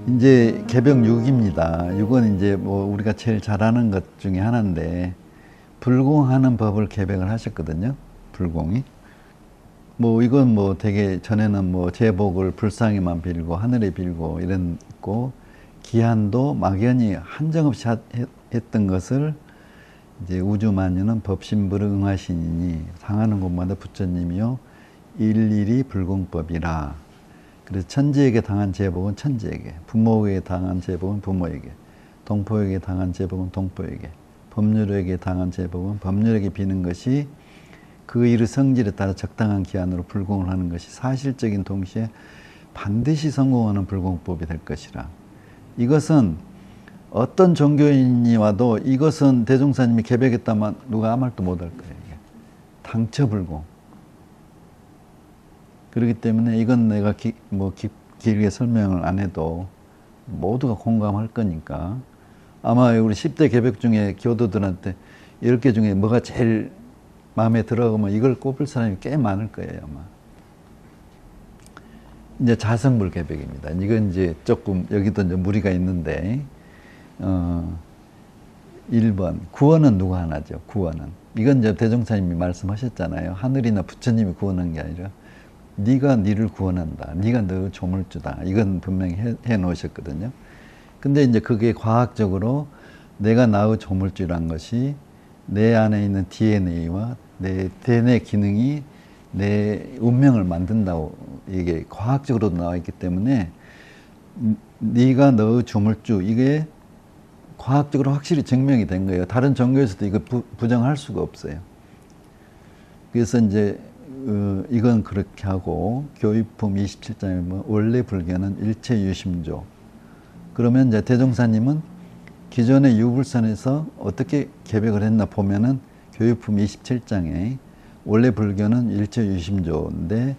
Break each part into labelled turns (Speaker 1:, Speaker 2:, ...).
Speaker 1: 이제 개병 6입니다. 6은 이제 뭐 우리가 제일 잘하는 것 중에 하나인데 불공하는 법을 개병을 하셨거든요. 불공이. 뭐 이건 뭐 되게 전에는 뭐 제복을 불상에만 빌고 하늘에 빌고 이랬고 기한도 막연히 한정없이 했던 것을 이제 우주만유는 법신부를 응하시니니 상하는 곳마다 부처님이요 일일이 불공법이라. 그래서 천지에게 당한 제복은 천지에게, 부모에게 당한 제복은 부모에게, 동포에게 당한 제복은 동포에게, 법률에게 당한 제복은 법률에게 비는 것이 그 일의 성질에 따라 적당한 기한으로 불공을 하는 것이 사실적인 동시에 반드시 성공하는 불공법이 될 것이라. 이것은 어떤 종교인이 와도 이것은 대종사님이 개벽했다만 누가 아무 말도 못할 거예요. 당처불공. 그렇기 때문에 이건 내가 길게 설명을 안 해도 모두가 공감할 거니까 아마 우리 10대 개벽 중에 교도들한테 10개 중에 뭐가 제일 마음에 들어가면 이걸 꼽을 사람이 꽤 많을 거예요, 아마. 이제 자성불 개벽입니다. 이건 이제 조금 여기도 이제 무리가 있는데, 1번. 구원은 누가 하나죠, 구원은. 이건 이제 대종사님이 말씀하셨잖아요. 하늘이나 부처님이 구원한 게 아니라 네가 니를 구원한다. 네가 너 조물주다. 이건 분명히 해 놓으셨거든요. 근데 이제 그게 과학적으로 내가 나의 조물주란 것이 내 안에 있는 DNA와 내 대뇌 기능이 내 운명을 만든다고 이게 과학적으로 나와 있기 때문에 네가 너의 조물주 이게 과학적으로 확실히 증명이 된 거예요. 다른 종교에서도 이거 부정할 수가 없어요. 그래서 이제 이건 그렇게 하고 교육품 27장에 뭐 원래 불교는 일체유심조. 그러면 이제 대종사님은 기존의 유불선에서 어떻게 개벽을 했나 보면은 교육품 27장에 원래 불교는 일체유심조인데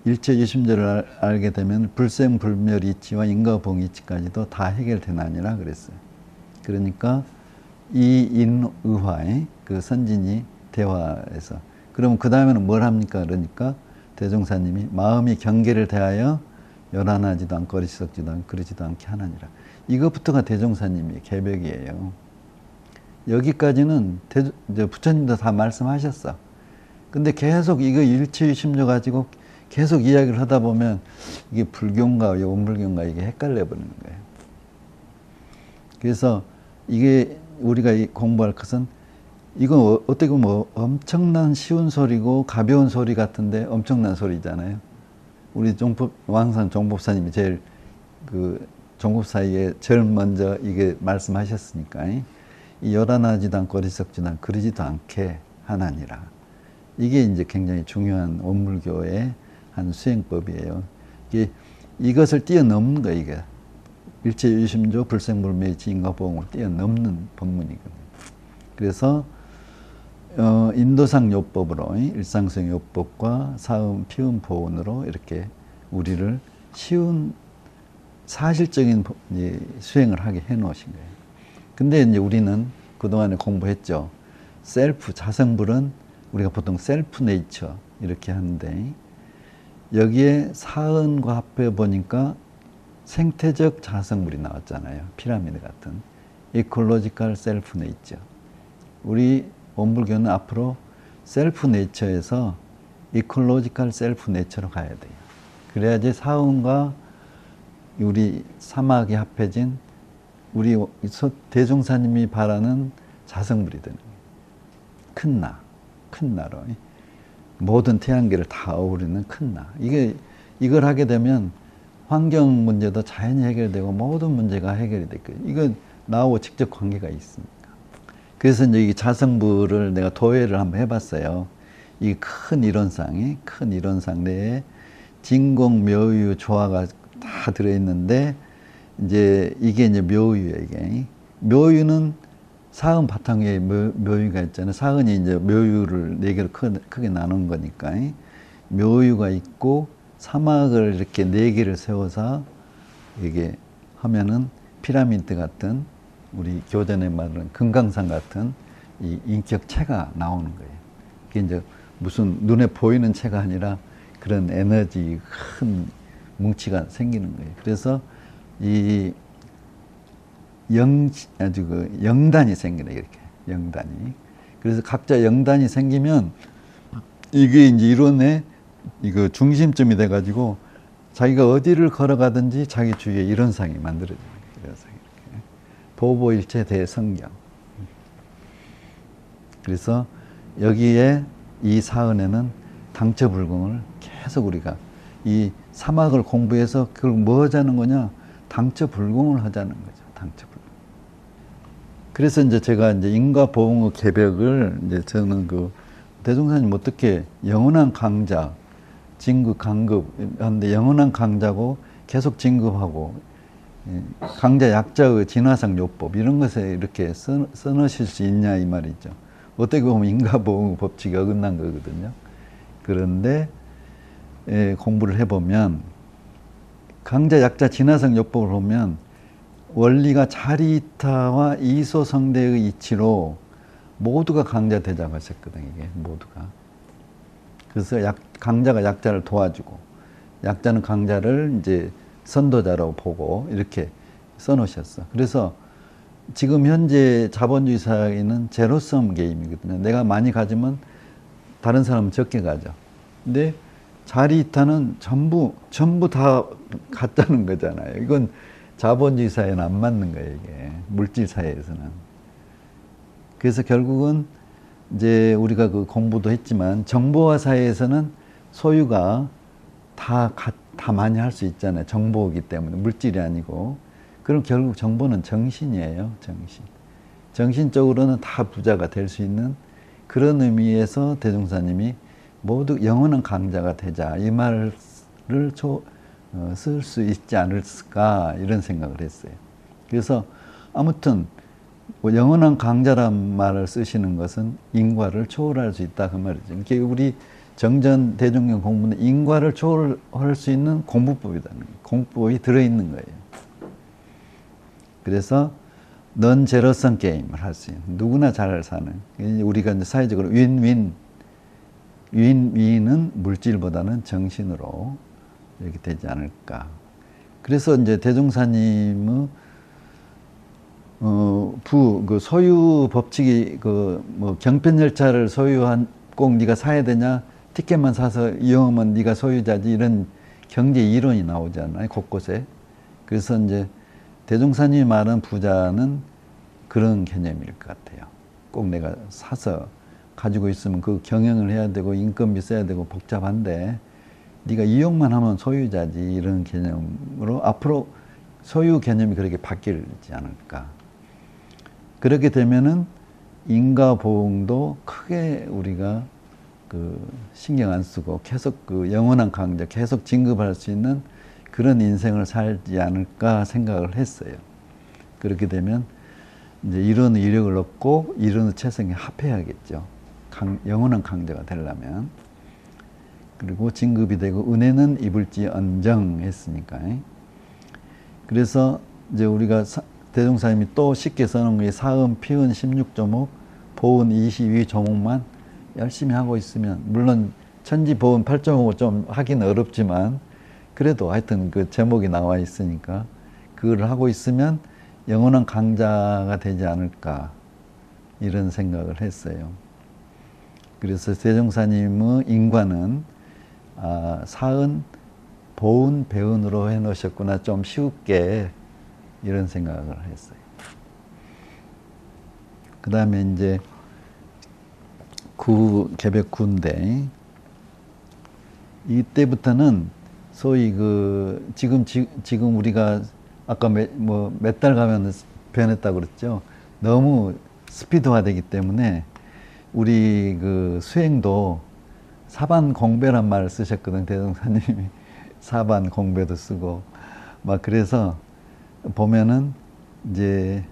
Speaker 1: 일체유심조를 알게 되면 불생불멸이치와 인과봉이치까지도 다 해결되나니라 그랬어요. 그러니까 이인의화의 그 선진이 대화에서 그러면 그 다음에는 뭘 합니까? 그러니까 대종사님이 마음이 경계를 대하여 요란하지도 않고 어리석지도 않고 그러지도 않게 하나니라. 이것부터가 대종사님의 개벽이에요. 여기까지는 이제 부처님도 다 말씀하셨어. 근데 계속 이거 일체유심조 가지고 계속 이야기를 하다 보면 이게 불교인가 원불교인가 이게 헷갈려 버리는 거예요. 그래서 이게 우리가 공부할 것은 이건 어떻게 보면 뭐 엄청난 쉬운 소리고 가벼운 소리 같은데 엄청난 소리잖아요. 우리 왕산 종법사님이 제일 그 종법사이에 제일 먼저 이게 말씀하셨으니까 이 요란하지도 않고 어리석지도 않고 그러지도 않게 하나니라. 이게 이제 굉장히 중요한 원불교의 한 수행법이에요. 이것을 뛰어넘는 거 이게 일체유심조 불생불멸이치 인과보응을 뛰어넘는 법문이거든요. 그래서 인도상 요법으로 일상수행 요법과 사음, 피음, 보온으로 이렇게 우리를 쉬운 사실적인 수행을 하게 해 놓으신 거예요. 근데 이제 우리는 그동안에 공부했죠. 셀프, 자성불은 우리가 보통 셀프 네이처 이렇게 하는데 여기에 사은과 합해 보니까 생태적 자성불이 나왔잖아요. 피라미드 같은. 이콜로지컬 셀프 네이처. 우리 원불교는 앞으로 셀프 네이처에서 이콜로지컬 셀프 네이처로 가야 돼요. 그래야지 사은과 우리 사막이 합해진 우리 대종사님이 바라는 자성불이 되는 거예요. 큰 나, 큰 나로. 모든 태양계를 다 어우르는 큰 나. 이걸 하게 되면 환경 문제도 자연히 해결되고 모든 문제가 해결이 될 거예요. 이건 나하고 직접 관계가 있습니다. 그래서 이제 이 자성불을 내가 도회를 한번 해봤어요. 이 큰 이론상 내에 진공, 묘유, 조화가 다 들어있는데 이제 이게 이제 묘유예요. 이게 묘유는 사은 바탕 위에 묘유가 있잖아요. 사은이 이제 묘유를 4개로 크게 나눈 거니까 묘유가 있고 사막을 이렇게 4개를 세워서 이게 하면은 피라미드 같은 우리 교전에 말하는 금강산 같은 이 인격체가 나오는 거예요. 그게 이제 무슨 눈에 보이는 체가 아니라 그런 에너지 큰 뭉치가 생기는 거예요. 그래서 이 아주 그 영단이 생기네, 이렇게. 영단이. 그래서 각자 영단이 생기면 이게 이제 이론의 이거 중심점이 돼가지고 자기가 어디를 걸어가든지 자기 주위에 이론상이 만들어지는 거예요. 이론상이 이렇게. 보보일체 대성경. 그래서 여기에 이 사은에는 당처불공을 계속 우리가 이 사막을 공부해서 그걸 뭐 하자는 거냐? 당처불공을 하자는 거죠. 당처불공. 그래서 이제 제가 이제 인과보응의 개벽을 이제 저는 그 대종사님 어떻게 영원한 강자, 진급, 강급 하는데 영원한 강자고 계속 진급하고 강자 약자의 진화상 요법 이런 것에 이렇게 써넣으실 수 있냐 이 말이죠. 어떻게 보면 인과보응의 법칙이 어긋난 거거든요. 그런데 공부를 해보면 강자 약자 진화상 요법을 보면 원리가 자리이타와 이소성대의 이치로 모두가 강자 대자고 하셨거든요. 이게 모두가. 그래서 강자가 약자를 도와주고 약자는 강자를 이제 선도자라고 보고 이렇게 써놓으셨어. 그래서 지금 현재 자본주의 사회는 제로섬 게임이거든요. 내가 많이 가지면 다른 사람은 적게 가죠. 근데 자리이타는 전부 다 갖자는 거잖아요. 이건 자본주의 사회는 안 맞는 거예요, 이게. 물질 사회에서는. 그래서 결국은 이제 우리가 그 공부도 했지만 정보화 사회에서는 소유가 다 많이 할 수 있잖아요. 정보이기 때문에. 물질이 아니고. 그럼 결국 정보는 정신이에요, 정신. 정신적으로는 다 부자가 될 수 있는 그런 의미에서 대종사님이 모두 영원한 강자가 되자 이 말을 쓸 수 있지 않을까 이런 생각을 했어요. 그래서 아무튼 영원한 강자란 말을 쓰시는 것은 인과를 초월할 수 있다 그 말이죠. 이게 우리 정전 대종경 공부는 인과를 초월할 수 있는 공부법이다. 공부법이 들어있는 거예요. 그래서 넌 제로섬 게임을 할 수 있는 누구나 잘 사는 우리가 이제 사회적으로 윈윈은 물질보다는 정신으로 이렇게 되지 않을까. 그래서 이제 대종사님의 그 소유 법칙이 뭐 경편 열차를 소유한 꼭 네가 사야 되냐? 티켓만 사서 이용하면 네가 소유자지 이런 경제 이론이 나오잖아요. 곳곳에. 그래서 이제 대종사님이 말한 부자는 그런 개념일 것 같아요. 꼭 내가 사서 가지고 있으면 그 경영을 해야 되고 인건비 써야 되고 복잡한데 네가 이용만 하면 소유자지 이런 개념으로 앞으로 소유 개념이 그렇게 바뀌지 않을까. 그렇게 되면은 인과보응도 크게 우리가 그 신경 안 쓰고 계속 그 영원한 강자 계속 진급할 수 있는 그런 인생을 살지 않을까 생각을 했어요. 그렇게 되면 이제 이론의 이력을 얻고 이론의 체성에 합해야겠죠. 영원한 강자가 되려면. 그리고 진급이 되고 은혜는 입을지 언정했으니까. 그래서 이제 우리가 대종사님이 또 쉽게 써놓은 게 사음, 피은 16조목, 보은 22조목만 열심히 하고 있으면 물론 천지, 보은 8조목은 좀 하긴 어렵지만 그래도 하여튼 그 제목이 나와 있으니까 그걸 하고 있으면 영원한 강자가 되지 않을까 이런 생각을 했어요. 그래서 대종사님의 인과는 사은, 보은, 배은으로 해놓으셨구나 좀 쉽게 이런 생각을 했어요. 그 다음에 이제 개벽 9인데 이때부터는 소위 그 지금 우리가 아까 몇 달 가면 변했다고 그랬죠. 너무 스피드화되기 때문에 우리 그 수행도 사반 공배란 말을 쓰셨거든 대종사님이. 사반 공배도 쓰고 막 그래서 보면은 이제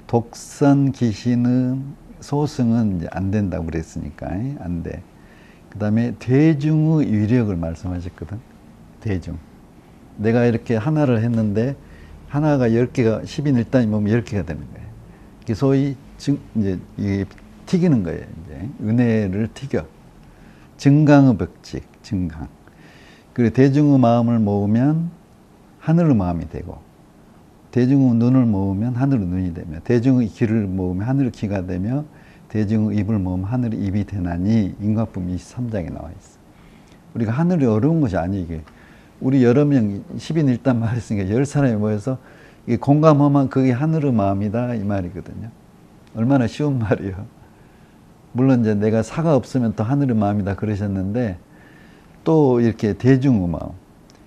Speaker 1: 독선 기시는 소승은 이제 안 된다고 그랬으니까 안 돼. 그다음에 대중의 위력을 말씀하셨거든. 대중. 내가 이렇게 하나를 했는데 하나가 10개가 10인 1단이 보면 10개가 되는 거예요. 이게 소위 이제 이게 튀기는 거예요. 이제 은혜를 튀겨. 증강의 벽직, 증강. 그리고 대중의 마음을 모으면 하늘의 마음이 되고 대중의 눈을 모으면 하늘의 눈이 되며 대중의 귀를 모으면 하늘의 귀가 되며 대중의 입을 모으면 하늘의 입이 되나니 인과품 23장에 나와 있어. 우리가 하늘이 어려운 것이 아니에요. 이게 우리 여러 명 10인 1단 말했으니까 10사람이 모여서 이게 공감하면 그게 하늘의 마음이다 이 말이거든요. 얼마나 쉬운 말이에요. 물론 이제 내가 사가 없으면 또 하늘의 마음이다 그러셨는데 또 이렇게 대중의 마음,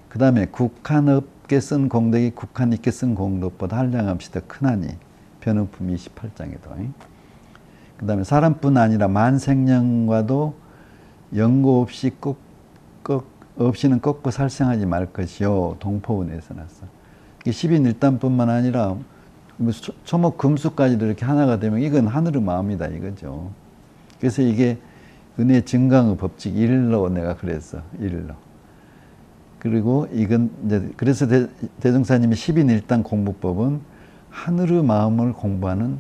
Speaker 1: 그 다음에 국한 없게 쓴 공덕이 국한 있게 쓴 공덕보다 한량없이 더 크나니 변호품 28장에도. 그 다음에 사람뿐 아니라 만생령과도 연고 없이 없이는 꺾고 살생하지 말 것이요 동포운에서 났어. 이게 10인 1단뿐만 아니라 초목 금수까지도 이렇게 하나가 되면 이건 하늘의 마음이다 이거죠. 그래서 이게 은혜 증강의 법칙 1로 내가 그랬어. 1로. 그리고 이건 이제 그래서 대종사님이 10인 1단 공부법은 하늘의 마음을 공부하는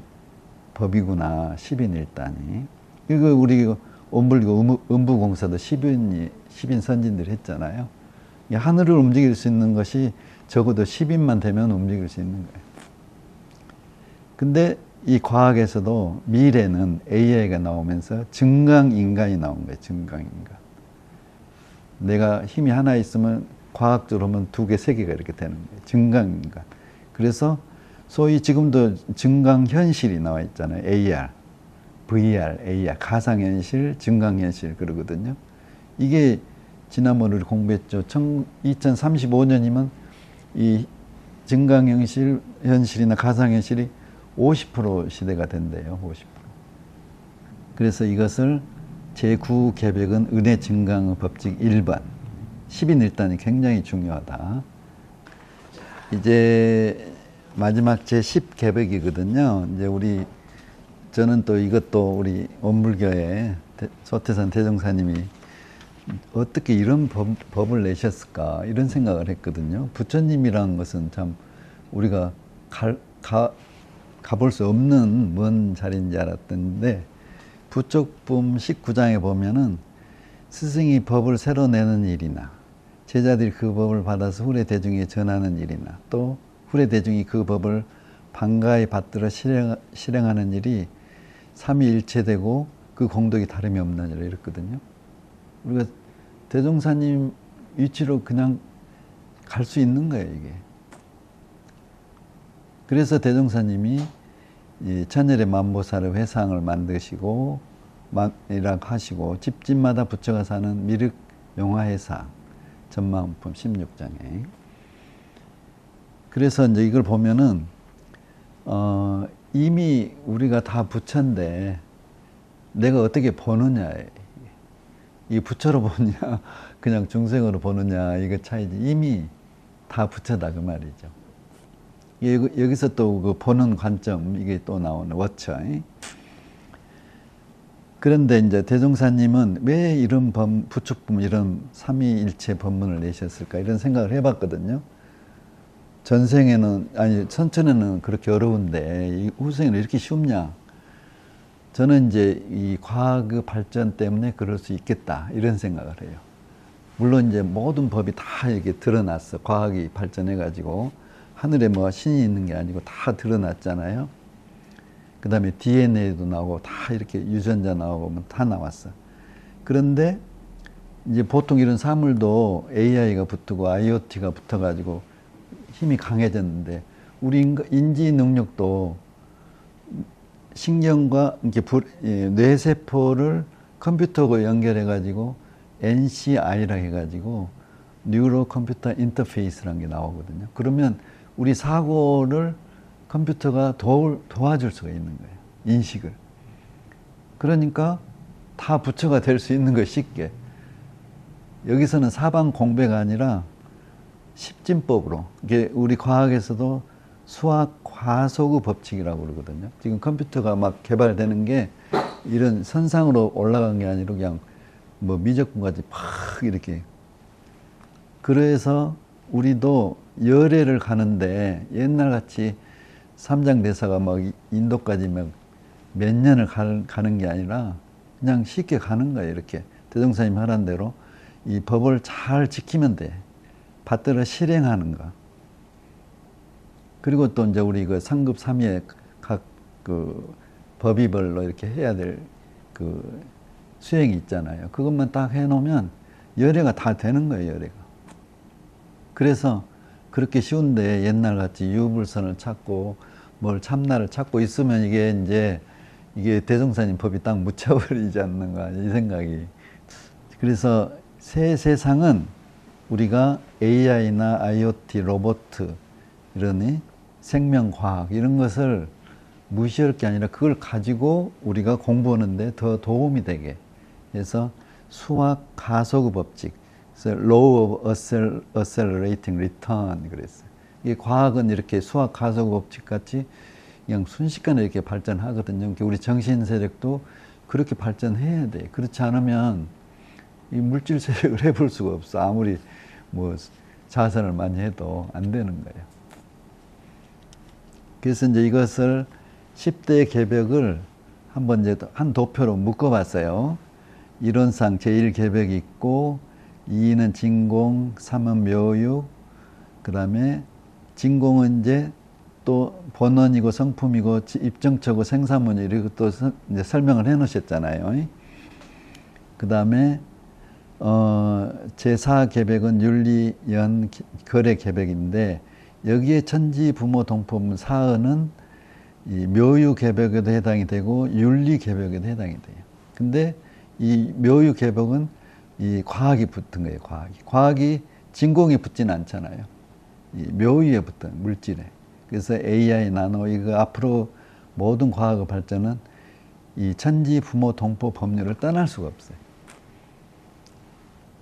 Speaker 1: 법이구나. 10인 1단이. 이거 우리 온불교 음부공사도 10인 선진들 했잖아요. 하늘을 움직일 수 있는 것이 적어도 10인만 되면 움직일 수 있는 거예요. 근데 이 과학에서도 미래는 AI가 나오면서 증강인간이 나온 거예요. 증강인간. 내가 힘이 하나 있으면 과학적으로 보면 2개, 3개가 이렇게 되는 거예요. 증강인간. 그래서 소위 지금도 증강현실이 나와 있잖아요. AR, VR, AR, 가상현실, 증강현실 그러거든요. 이게 지난번에 우리 공부했죠. 2035년이면 이 증강현실이나 가상현실이 50% 시대가 된대요. 50%. 그래서 이것을 제9계백은 은혜 증강의 법칙 1번 10인 1단이 굉장히 중요하다. 이제 마지막 제10계백이거든요. 이제 저는 또 이것도 우리 원불교의 소태산 대종사님이 어떻게 이런 법을 내셨을까 이런 생각을 했거든요. 부처님이라는 것은 참 우리가 가볼 수 없는 먼 자리인 줄 알았던데 부족품 19장에 보면은 스승이 법을 새로 내는 일이나 제자들이 그 법을 받아서 후래 대중에 전하는 일이나 또 후래 대중이 그 법을 반가이 받들어 실행하는 일이 삼위일체되고 그 공덕이 다름이 없는 일을 이랬거든요. 우리가 대종사님 위치로 그냥 갈 수 있는 거예요, 이게. 그래서 대종사님이 이 천열의 만보살의 회상을 만드시고 이라고 하시고 집집마다 부처가 사는 미륵 용화회상 전마음품 16장에. 그래서 이제 이걸 보면은 이미 우리가 다 부처인데 내가 어떻게 보느냐, 이 부처로 보느냐 그냥 중생으로 보느냐 이거 차이지. 이미 다 부처다 그 말이죠. 여기서 또 그 보는 관점 이게 또 나오는 워처. 그런데 이제 대종사님은 왜 이런 부축품 이런 삼위일체 법문을 내셨을까 이런 생각을 해봤거든요. 전생에는 아니 천천에는 그렇게 어려운데 이 후생에는 이렇게 쉽냐? 저는 이제 이 과학의 발전 때문에 그럴 수 있겠다 이런 생각을 해요. 물론 이제 모든 법이 다 이렇게 드러났어. 과학이 발전해가지고 하늘에 뭐 신이 있는 게 아니고 다 드러났잖아요. 그 다음에 DNA도 나오고 다 이렇게 유전자 나오고 다 나왔어. 그런데 이제 보통 이런 사물도 AI가 붙고 IoT가 붙어가지고 힘이 강해졌는데 우리 인지 능력도 신경과 이렇게 뇌세포를 컴퓨터하고 연결해가지고 NCI라 해가지고 뉴로 컴퓨터 인터페이스라는 게 나오거든요. 그러면 우리 사고를 컴퓨터가 도와줄 수가 있는 거예요. 인식을. 그러니까 다 부처가 될 수 있는 거예요. 쉽게. 여기서는 사방 공배가 아니라 십진법으로. 이게 우리 과학에서도 수학 과속의 법칙이라고 그러거든요. 지금 컴퓨터가 막 개발되는 게 이런 선상으로 올라간 게 아니라 그냥 뭐 미적분까지 팍 이렇게. 그래서 우리도 열애를 가는데 옛날같이 삼장대사가 막 인도까지 막 몇 년을 가는 게 아니라 그냥 쉽게 가는 거예요. 이렇게 대종사님 하라는 대로 이 법을 잘 지키면 돼. 받들어 실행하는 거. 그리고 또 이제 우리 그 상급 3회 각 그 법위별로 이렇게 해야 될 그 수행이 있잖아요. 그것만 딱 해놓으면 열애가 다 되는 거예요, 열애가. 그래서 그렇게 쉬운데 옛날 같이 유불선을 찾고 뭘 참나를 찾고 있으면 이게 대종사님 법이 딱 묻혀버리지 않는가 이 생각이. 그래서 새 세상은 우리가 AI나 IoT, 로봇 이러니 생명과학 이런 것을 무시할 게 아니라 그걸 가지고 우리가 공부하는데 더 도움이 되게 해서 수학 가속의 법칙, 그래서 Law of Accelerating Return 그랬어요. 이게 과학은 이렇게 수학 가속의 법칙 같이 그냥 순식간에 이렇게 발전하거든요. 우리 정신 세력도 그렇게 발전해야 돼. 그렇지 않으면 이 물질 세력을 해볼 수가 없어. 아무리 뭐 자선을 많이 해도 안 되는 거예요. 그래서 이제 이것을 10대 개벽을 한번 이제 한 도표로 묶어봤어요. 이론상 제1개벽이 있고 2는 진공, 3은 묘육, 그 다음에 진공은 이제 또 본원이고 성품이고 입정처고 생사문이 이렇게 또 이제 설명을 해 놓으셨잖아요. 그 다음에 제4개벽은 윤리연 거래개벽인데 여기에 천지 부모 동품 사언은 이 묘유개벽에도 해당이 되고 윤리개벽에도 해당이 돼요. 근데 이 묘유개벽은 이 과학이 붙은 거예요. 과학이 진공이 붙진 않잖아요. 이 묘유에 붙은 물질에. 그래서 AI, 나노 이거 앞으로 모든 과학의 발전은 이 천지 부모 동포 법률을 떠날 수가 없어요.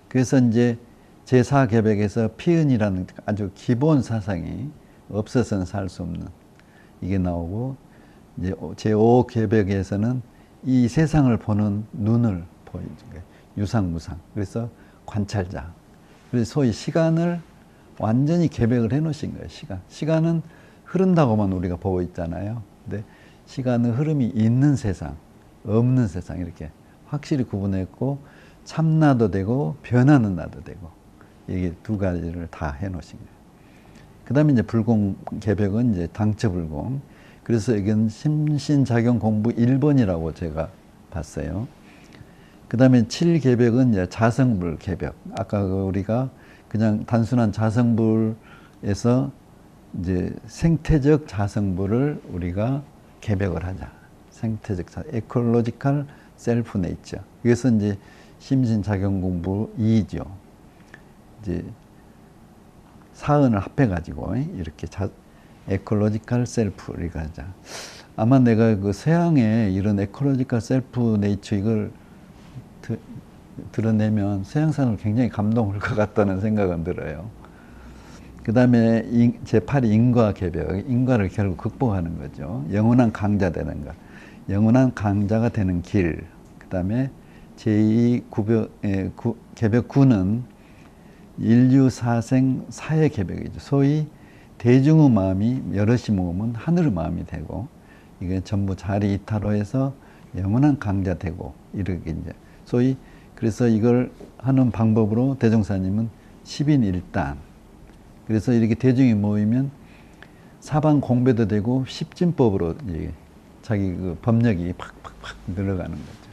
Speaker 1: 그래서 이제 제4개벽에서 피은이라는 아주 기본 사상이 없어서는 살 수 없는 이게 나오고, 이제 제5개벽에서는 이 세상을 보는 눈을 보여준 거예요. 유상무상. 그래서 관찰자. 그래서 소위 시간을 완전히 개벽을 해 놓으신 거예요. 시간은 흐른다고만 우리가 보고 있잖아요. 근데 시간은 흐름이 있는 세상, 없는 세상 이렇게 확실히 구분했고 참나도 되고 변하는 나도 되고 이게 두 가지를 다 해 놓으신 거예요. 그 다음에 이제 불공개벽은 이제 당처불공. 그래서 이건 심신작용 공부 1번이라고 제가 봤어요. 그 다음에 7개벽은 이제 자성불개벽. 아까 우리가 그냥 단순한 자성불에서 이제 생태적 자성불을 우리가 개벽을 하자. 생태적 에콜로지컬 셀프 네이처. 그래서 이제 심신작용 공부 2죠. 이제 사언을 합해가지고 이렇게 에콜로지컬 셀프를 하자. 아마 내가 그 서양의 이런 에콜로지컬 셀프 네이처 이걸 드러내면 서양 사람을 굉장히 감동할 것 같다는 생각은 들어요. 그 다음에 제8이 인과개벽, 인과를 결국 극복하는 거죠. 영원한 강자 되는 것, 영원한 강자가 되는 길. 그 다음에 제2 개벽 9는 인류사생 사회개벽이죠. 소위 대중의 마음이 여럿이 모으면 하늘의 마음이 되고, 이게 전부 자리 이탈로해서 영원한 강자 되고, 이렇게 이제 소위 그래서 이걸 하는 방법으로 대종사님은 10인 1단. 그래서 이렇게 대중이 모이면 사방 공배도 되고 십진법으로 이제 자기 그 법력이 팍팍팍 늘어가는 거죠.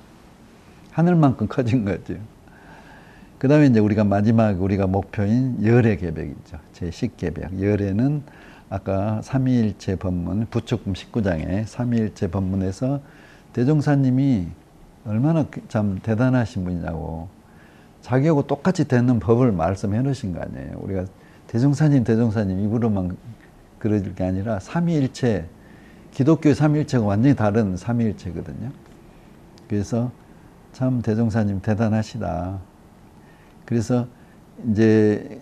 Speaker 1: 하늘만큼 커진 거죠. 그 다음에 이제 우리가 마지막 우리가 목표인 열애개벽이죠. 제10개벽. 열애는 아까 삼위일체 법문, 부축품 19장에 삼위일체 법문에서 대종사님이 얼마나 참 대단하신 분이냐고 자기하고 똑같이 되는 법을 말씀해 놓으신 거 아니에요. 우리가 대종사님 입으로만 그러질 게 아니라 삼위일체, 기독교의 삼위일체가 완전히 다른 삼위일체거든요. 그래서 참 대종사님 대단하시다. 그래서 이제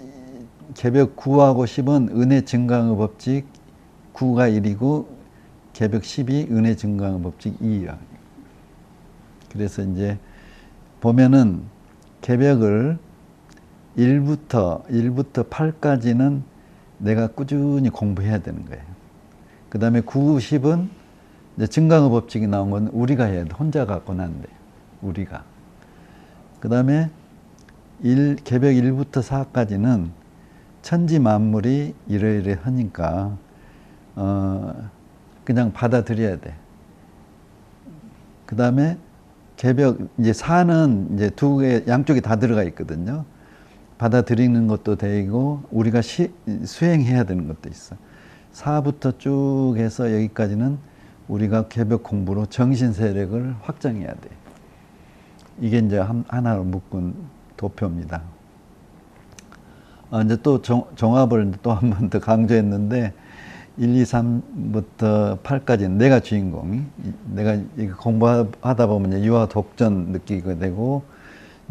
Speaker 1: 개벽 9하고 10은 은혜 증강의 법칙 9가 1이고 개벽 10이 은혜 증강의 법칙 2야. 그래서 이제 보면은 개벽을 1부터 8까지는 내가 꾸준히 공부해야 되는 거예요. 그 다음에 9, 10은 이제 증강의 법칙이 나온 건 우리가 해야 돼. 혼자 갖고는 안 돼. 우리가. 그 다음에 개벽 1부터 4까지는 천지 만물이 이러이러하니까 그냥 받아들여야 돼. 그 다음에 개벽, 이제 사는 이제 두 개, 양쪽이 다 들어가 있거든요. 받아들이는 것도 되고, 우리가 수행해야 되는 것도 있어. 사부터 쭉 해서 여기까지는 우리가 개벽 공부로 정신 세력을 확장해야 돼. 이게 이제 하나로 묶은 도표입니다. 이제 또 종합을 또 한 번 더 강조했는데, 1, 2, 3부터 8까지는 내가 주인공이, 내가 이거 공부하다 보면 이제 유아 독전 느끼게 되고,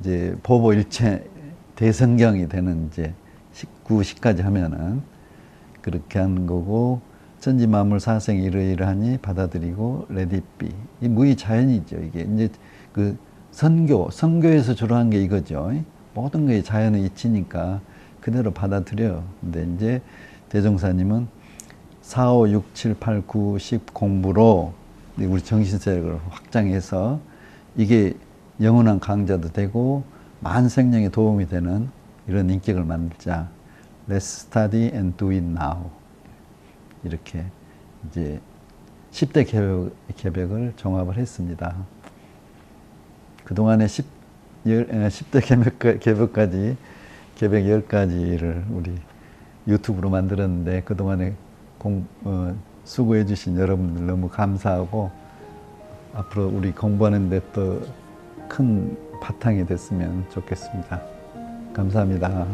Speaker 1: 이제 보보일체 대성경이 되는 이제 19, 10까지 하면은 그렇게 하는 거고, 천지만물 사생이 이러이러하니 받아들이고, 레디비. 이 무의자연이죠. 이게 이제 그 선교에서 주로 한 게 이거죠. 모든 게 자연의 이치니까 그대로 받아들여. 근데 이제 대종사님은 4, 5, 6, 7, 8, 9, 10 공부로 우리 정신세력을 확장해서 이게 영원한 강자도 되고 만생령에 도움이 되는 이런 인격을 만들자. Let's study and do it now. 이렇게 이제 10대 개벽을 종합을 했습니다. 그동안에 10대 개벽까지, 개벽 10가지를 우리 유튜브로 만들었는데, 그동안에 수고해 주신 여러분들 너무 감사하고, 앞으로 우리 공부하는데 또 큰 바탕이 됐으면 좋겠습니다. 감사합니다.